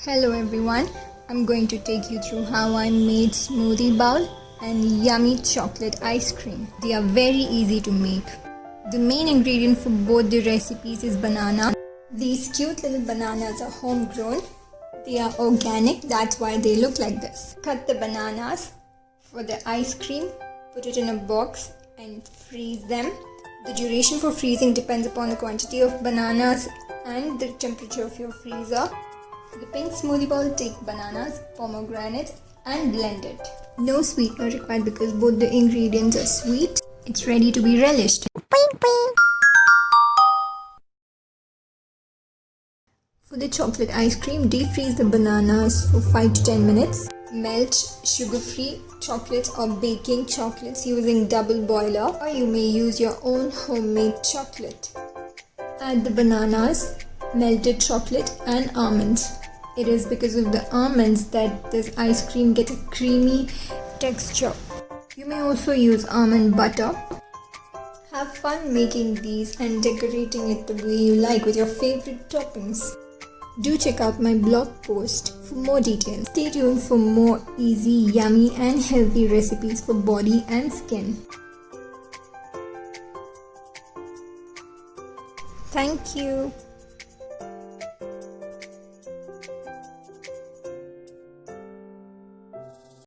Hello everyone, I'm going to take you through how I made smoothie bowl and yummy chocolate ice cream. They are very easy to make. The main ingredient for both the recipes is banana. These cute little bananas are homegrown. They are organic, that's why they look like this. Cut the bananas for the ice cream, put it in a box and freeze them. The duration for freezing depends upon the quantity of bananas and the temperature of your freezer. For the pink smoothie bowl, take bananas, pomegranate and blend it. No sweetener required because both the ingredients are sweet. It's ready to be relished. For the chocolate ice cream, defreeze the bananas for 5 to 10 minutes. Melt sugar-free chocolates or baking chocolates using double boiler, or you may use your own homemade chocolate. Add the bananas, melted chocolate and almonds. It is because of the almonds that this ice cream gets a creamy texture. You may also use almond butter. Have fun making these and decorating it the way you like with your favorite toppings. Do check out my blog post for more details. Stay tuned for more easy, yummy and healthy recipes for body and skin. Thank you.